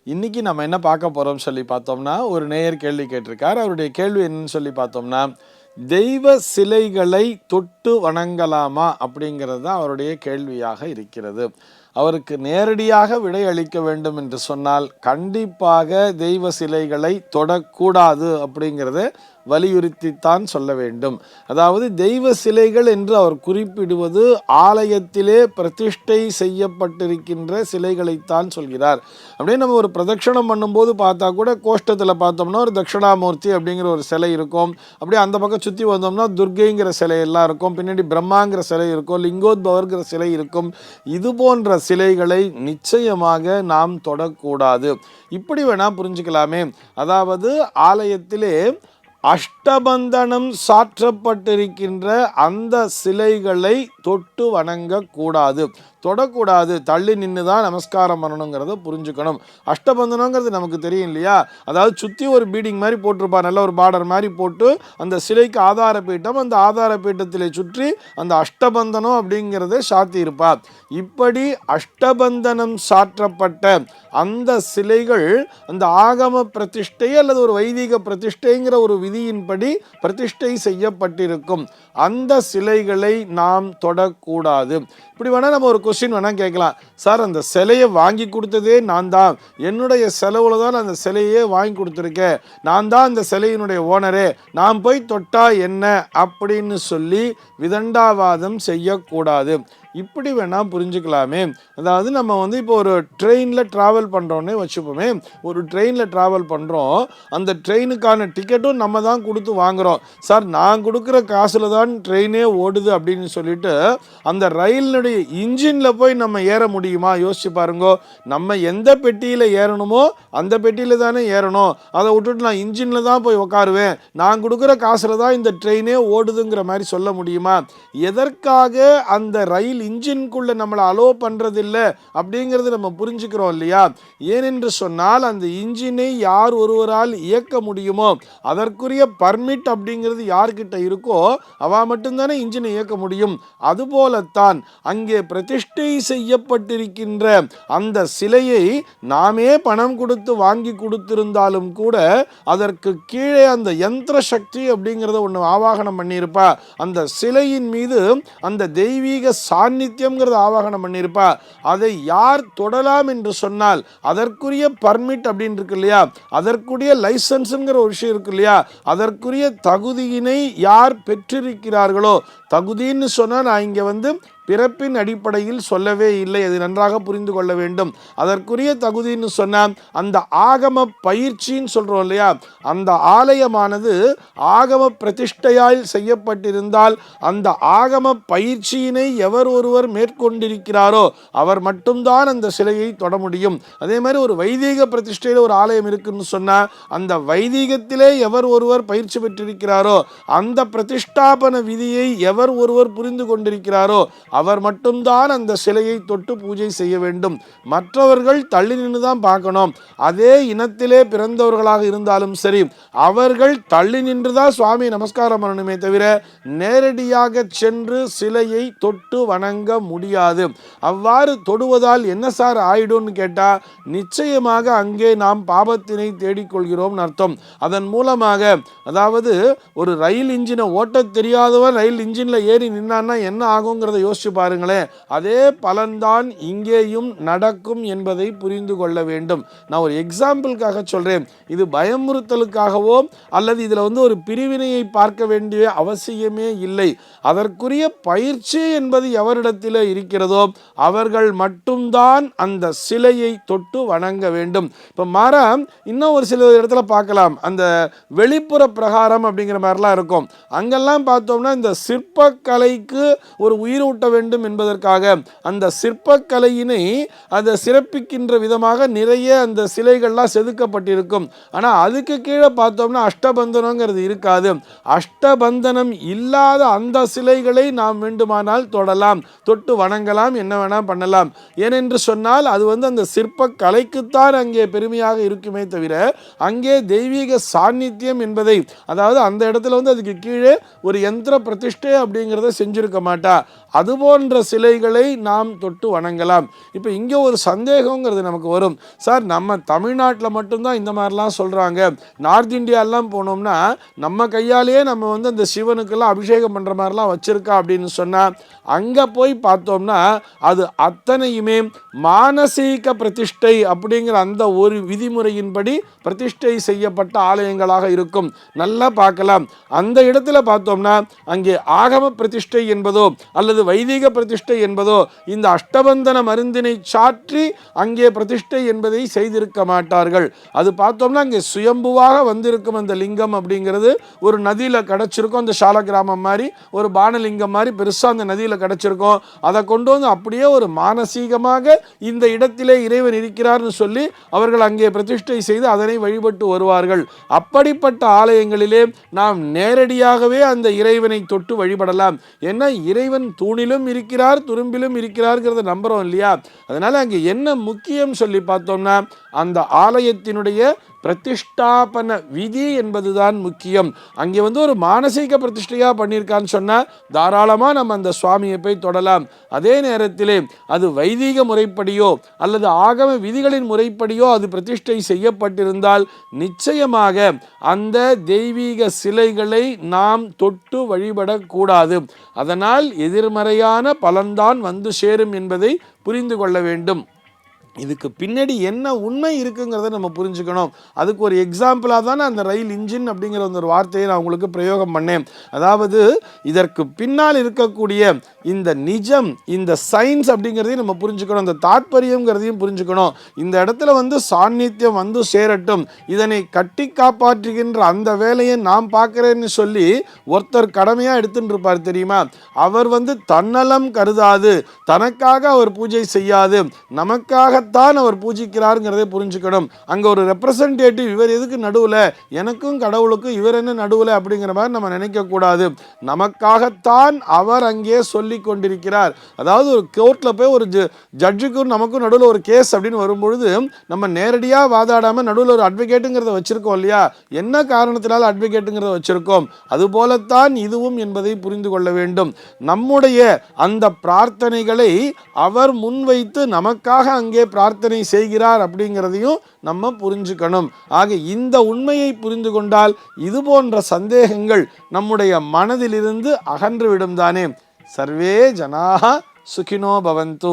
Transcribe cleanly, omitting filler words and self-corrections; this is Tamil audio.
இன்னைக்கு நம்ம என்ன பார்க்க போறோம் சொல்லி பார்த்தோம்னா, ஒரு நேயர் கேள்வி கேட்டிருக்கார். அவருடைய கேள்வி என்னன்னு சொல்லி பார்த்தோம்னா, தெய்வ சிலைகளை தொட்டு வணங்கலாமா அப்படிங்கிறது தான் அவருடைய கேள்வியாக இருக்கிறது. அவருக்கு நேரடியாக விடை அளிக்க வேண்டும் என்று சொன்னால், கண்டிப்பாக தெய்வ சிலைகளை தொடக்கூடாது அப்படிங்கிறத வலியுறுத்தித்தான் சொல்ல வேண்டும். அதாவது தெய்வ சிலைகள் என்று அவர் குறிப்பிடுவது ஆலயத்திலே பிரதிஷ்டை செய்யப்பட்டிருக்கின்ற சிலைகளைத்தான் சொல்கிறார். அப்படியே நம்ம ஒரு பிரதட்சணம் பண்ணும்போது பார்த்தா கூட கோஷ்டத்தில் பார்த்தோம்னா ஒரு தட்சிணாமூர்த்தி அப்படிங்கிற ஒரு சிலை இருக்கும். அப்படியே அந்த பக்கம் சுற்றி வந்தோம்னா துர்க்கைங்கிற சிலை எல்லாம் இருக்கும். பின்னாடி பிரம்மாங்கிற சிலை இருக்கும், லிங்கோத்பவர்கிற சிலை இருக்கும். இது போன்ற சிலைகளை நிச்சயமாக நாம் தொடக்கூடாது. இப்படி வேணா புரிஞ்சுக்கலாமே. அதாவது ஆலயத்திலே அஷ்டபந்தனம் சாற்றப்பட்டிருக்கின்ற அந்த சிலைகளை தொட்டு வணங்கக்கூடாது, தொடக்கூடாது. தள்ளி நின்று தான் நமஸ்காரம் பண்ணணுங்கிறத புரிஞ்சுக்கணும். அஷ்டபந்தனங்கிறது நமக்கு தெரியும் இல்லையா? அதாவது சுற்றி ஒரு பீடிங் மாதிரி போட்டிருப்பார், நல்ல ஒரு பார்டர் மாதிரி போட்டு அந்த சிலைக்கு ஆதார பீட்டம், அந்த ஆதார பீட்டத்திலே சுற்றி அந்த அஷ்டபந்தனம் அப்படிங்கிறத சாத்தி இருப்பார். இப்படி அஷ்டபந்தனம் சாற்றப்பட்ட அந்த சிலைகள் அந்த ஆகம பிரதிஷ்டை அல்லது ஒரு வைதிக பிரதிஷ்டைங்கிற ஒரு விதியின்படி பிரதிஷ்டை செய்யப்பட்டிருக்கும் அந்த சிலைகளை நாம் தொடக்கூடாது. இப்படி வேணா நம்ம ஒரு கொஸ்டின் வேணா கேட்கலாம். சார், அந்த சிலையை வாங்கி கொடுத்ததே நான் தான், என்னுடைய செலவுல தான் அந்த சிலையே வாங்கி கொடுத்துருக்கேன், நான் தான் அந்த சிலையினுடைய ஓனரே, நான் போய் தொட்டா என்ன அப்படின்னு சொல்லி விதண்டாவாதம் செய்யக்கூடாது. இப்படி வேணா புரிஞ்சுக்கலாமே. அதாவது நம்ம இப்போ ஒரு ட்ரெயினில் ட்ராவல் பண்ணுறோன்னே வச்சுப்போமே. ஒரு ட்ரெயினில் ட்ராவல் பண்ணுறோம், அந்த ட்ரெயினுக்கான டிக்கெட்டும் நம்ம தான் கொடுத்து வாங்குகிறோம். சார், நான் கொடுக்குற காசில் தான் ட்ரெயினே ஓடுது அப்படின்னு சொல்லிட்டு அந்த ரயிலினுடைய இன்ஜினில் போய் நம்ம ஏற முடியுமா? யோசிச்சு பாருங்கோ. நம்ம எந்த பெட்டியில் ஏறணுமோ அந்த பெட்டியில் தானே ஏறணும். அதை விட்டுட்டு நான் இன்ஜினில் தான் போய் உட்காருவேன், நான் கொடுக்குற காசில் தான் இந்த ட்ரெயினே ஓடுதுங்கிற மாதிரி சொல்ல முடியுமா? எதற்காக அந்த ரயில் இன்ஜின்குள்ள நம்மளை அலோ பண்றதில்ல அப்படிங்கிறது நம்ம புரிஞ்சுக்கிறோம் இல்லையா? ஏனென்று சொன்னால் அந்த இன்ஜினை யார் ஒருவரால் இயக்க முடியுமோ, அதற்குரிய பர்மிட் அப்படிங்கிறது யார்கிட்ட இருக்கோ அவ மட்டும்தானே இன்ஜினை இயக்க முடியும். அதுபோலத்தான் அங்கே பிரதிஷ்டை செய்யப்பட்டிருக்கின்ற அந்த சிலையை நாமே பணம் கொடுத்து வாங்கி கொடுத்திருந்தாலும் கூட அதற்கு கீழே அந்த யந்திர சக்தி அப்படிங்கிறத ஒன்று ஆவாகனம் பண்ணியிருப்பா. அந்த சிலையின் மீது அந்த தெய்வீக சாநித்தியம்ங்கிறத ஆவாகனம் பண்ணியிருப்பா. அதை யார் தொடலாம் என்று சொன்னால் அதற்குரிய பர்மிட் அப்படின்னு இருக்கு இல்லையா, அதற்குரிய லைசன்ஸுங்கிற ஒரு விஷயம் இருக்கு இல்லையா, அதற்குரிய தகுதியினை யார் பெற்றிருக்கிறார்களோ, தகுதின்னு சொன்னால் நான் இங்கே பிறப்பின் அடிப்படையில் சொல்லவே இல்லை, அது நன்றாக புரிந்து கொள்ள வேண்டும். அதற்குரிய தகுதின்னு சொன்னால் அந்த ஆகம பயிற்சின்னு சொல்கிறோம் இல்லையா, அந்த ஆலயமானது ஆகம பிரதிஷ்டையால் செய்யப்பட்டிருந்தால் அந்த ஆகம பயிற்சியினை எவர் ஒருவர் மேற்கொண்டிருக்கிறாரோ அவர் மட்டும்தான் அந்த சிலையை தொட முடியும். அதே மாதிரி ஒரு வைதீக பிரதிஷ்டையில் ஒரு ஆலயம் இருக்குன்னு சொன்னால் அந்த வைதீகத்திலே எவர் ஒருவர் பயிற்சி பெற்றிருக்கிறாரோ, அந்த பிரதிஷ்டாபன விதியை எவர் ஒருவர் புரிந்து கொண்டிருக்கிறாரோ அவர் மட்டும்தான் அந்த சிலையை தொட்டு பூஜை செய்ய வேண்டும். மற்றவர்கள் தள்ளி நின்று தான் பார்க்கணும். அதே இனத்திலே பிறந்தவர்களாக இருந்தாலும் சரி, அவர்கள் தள்ளி நின்று தான் சுவாமி நமஸ்காரம் பண்ணணுமே தவிர நேரடியாக சென்று சிலையை தொட்டு வணங்க முடியாது. அவ்வாறு தொடுவதால் என்ன சார் ஆயிடும்னு கேட்டா, நிச்சயமாக அங்கே நாம் பாபத்தினை தேடிக்கொள்கிறோம் அர்த்தம். அதன் மூலமாக, அதாவது ஒரு ரயில் இன்ஜினை ஓட்ட தெரியாதவன் ரயில் இன்ஜின்ல ஏறி நின்னான்னா என்ன ஆகுங்கிறத யோசிச்சு பாருங்களேன். அதே பலன்தான் இங்கேயும் நடக்கும் என்பதை புரிந்து கொள்ள வேண்டும். நான் ஒரு எக்ஸாம்பிளுக்காக சொல்றேன். இது பயமுறுத்தலுக்காகவோ அல்லது இதுல ஒரு பிரிவினையை பார்க்க வேண்டிய அவசியமே இல்லை. அதற்குரிய பயிற்சி என்பது எவரிடத்தில் இருக்கிறதோ அவர்கள் மட்டும்தான் அந்த சிலையை தொட்டு வணங்க வேண்டும். இப்ப மாறா இன்னும் ஒரு சில இடத்துல பார்க்கலாம், அந்த வெளிப்புற பிரகாரம் அப்படிங்கிற மாதிரிலாம் இருக்கும். அங்கெல்லாம் பார்த்தோம்னா இந்த சிற்பக்கலைக்கு ஒரு உயிரூட்ட வேண்டும் என்பதற்காக அந்த சிற்பக்கலையினை அதை சிறப்பிக்கின்ற விதமாக நிறைய அந்த சிலைகள்லாம் செதுக்கப்பட்டிருக்கும். ஆனால் அதுக்கு கீழே பார்த்தோம்னா அஷ்டபந்தனங்கிறது இருக்காது. அஷ்டபந்தனம் இல்லாத அந்த சிலைகளை நாம் வேண்டுமானால் தொடலாம், தொட்டு வணங்கலாம், என்ன வேணால் பண்ணலாம். ஏனென்று சொன்னால் அது அந்த சிற்பக்கலைக்குத்தான் அங்கே பெருமையாக இருக்குமே தவிர அங்கே தெய்வீக சாநித்தியம் என்பதை, அதாவது அந்த இடத்துல அதுக்கு கீழே ஒரு யந்திர பிரதிஷ்டை அப்படிங்கிறத செஞ்சிருக்க மாட்டா. அது போன்ற சிலைகளை நாம் தொட்டு வணங்கலாம். இப்போ இங்கே ஒரு சந்தேகங்கிறது நமக்கு வரும். சார், நம்ம தமிழ்நாட்டில் மட்டும்தான் இந்த மாதிரிலாம் சொல்கிறாங்க, நார்த் இந்தியாலாம் போனோம்னா நம்ம கையாலேயே நம்ம அந்த சிவனுக்கெல்லாம் அபிஷேகம் பண்ணுற மாதிரிலாம் வச்சுருக்கா அப்படின்னு சொன்னால், அங்கே போய் பார்த்தோம்னா அது அத்தனையுமே மானசீக பிரதிஷ்டை அப்படிங்கிற அந்த ஒரு விதிமுறையின்படி பிரதிஷ்டை செய்யப்பட்ட ஆலயங்களாக இருக்கும். நல்லா பார்க்கலாம். அந்த இடத்துல பார்த்தோம்னா அங்கே ஆகம பிரதிஷ்டை என்பதோ அல்லது வைதிக பிரதிஷ்டை என்பதோ இந்த அஷ்டபந்தன மருந்தினை சாற்றி அங்கே பிரதிஷ்டை என்பதை செய்திருக்க மாட்டார்கள். அது பார்த்தோம்னா அங்கே சுயம்புவாக வந்திருக்கும் அந்த லிங்கம் அப்படிங்கிறது ஒரு நதியில் கிடச்சிருக்கும். அந்த சால கிராமம் மாதிரி ஒரு பானலிங்கம் மாதிரி பெருசாக அந்த நதியில் கிடச்சிருக்கும். அதை கொண்டு வந்து அப்படியே ஒரு மானசீகமாக இந்த இடத்திலே இறைவன் இருக்கிறார்னு சொல்லி அவர்கள் அங்கே பிரதிஷ்டை செய்து அதனை வழிபட்டு வருவார்கள். அப்படிப்பட்ட ஆலயங்களிலே நாம் நேரடியாகவே அந்த இறைவனை தொட்டு வழிபடலாம். ஏன்னா இறைவன் தூணிலும் இருக்கிறார், துரும்பிலும் இருக்கிறார்ங்கிறத நம்புறோம் இல்லையா? அதனால அங்கே என்ன முக்கியம் சொல்லி பார்த்தோம்னா அந்த ஆலயத்தினுடைய பிரதிஷ்டாபன விதி என்பதுதான் முக்கியம். அங்கே ஒரு மானசீக பிரதிஷ்டையாக பண்ணியிருக்கான்னு சொன்னால் தாராளமாக நம்ம அந்த சுவாமியை போய் தொடலாம். அதே நேரத்திலே அது வைதிக முறைப்படியோ அல்லது ஆகம விதிகளின் முறைப்படியோ அது பிரதிஷ்டை செய்யப்பட்டிருந்தால் நிச்சயமாக அந்த தெய்வீக சிலைகளை நாம் தொட்டு வழிபடக்கூடாது. அதனால் எதிர்மறையான பலன்தான் வந்து சேரும் என்பதை புரிந்து கொள்ள வேண்டும். இதுக்கு பின்னாடி என்ன உண்மை இருக்குங்கிறத நம்ம புரிஞ்சுக்கணும். அதுக்கு ஒரு எக்ஸாம்பிளாக தானே அந்த ரயில் இன்ஜின் அப்படிங்கிற ஒரு வார்த்தையை நான் உங்களுக்கு பிரயோகம் பண்ணேன். அதாவது இதற்கு பின்னால் இருக்கக்கூடிய இந்த நிஜம், இந்த சயின்ஸ் அப்படிங்கிறதையும் நம்ம புரிஞ்சுக்கணும், இந்த தாற்பயங்கிறதையும் புரிஞ்சுக்கணும். இந்த இடத்துல சாநித்தியம் சேரட்டும், இதனை கட்டி காப்பாற்றுகின்ற அந்த வேலையை நாம் பார்க்குறேன்னு சொல்லி ஒருத்தர் கடமையாக எடுத்துட்டு இருப்பார் தெரியுமா? அவர் தன்னலம் கருதாது, தனக்காக அவர் பூஜை செய்யாது, நமக்காக தான் அவர் பூஜிக்கிறாருங்கிறதை புரிஞ்சுக்கணும். அங்கே ஒரு ரெப்ரசன்டேட்டிவ், இவர் எதுக்கு நடுவில், எனக்கும் கடவுளுக்கும் இவர் என்ன நடுவில் அப்படிங்கிற மாதிரி நம்ம நினைக்கக்கூடாது. நமக்காகத்தான் அவர் அங்கே சொல்லி கொண்டிருக்கிறார். அதாவது ஒரு கோர்ட்டில் போய் ஒரு ஜட்ஜுக்கும் நமக்கும் நடுவில் ஒரு கேஸ் அப்படின்னு வரும்பொழுது நம்ம நேரடியாக வாதாடாமல் நடுவில் ஒரு அட்வொகேட்டுங்கிறத வச்சுருக்கோம் இல்லையா? என்ன காரணத்தினால் அட்வொகேட்டுங்கிறத வச்சுருக்கோம். அதுபோலத்தான் இதுவும் என்பதை புரிந்து கொள்ள வேண்டும். நம்முடைய அந்த பிரார்த்தனைகளை அவர் முன்வைத்து நமக்காக அங்கே பிரார்த்தனை செய்கிறார் அப்படிங்கிறதையும் நம்ம புரிஞ்சுக்கணும். ஆக இந்த உண்மையை புரிந்து கொண்டால் இது போன்ற சந்தேகங்கள் நம்முடைய மனதிலிருந்து அகன்றுவிடும் தானே. சர்வே ஜனாஹ சுகினோ பவந்து.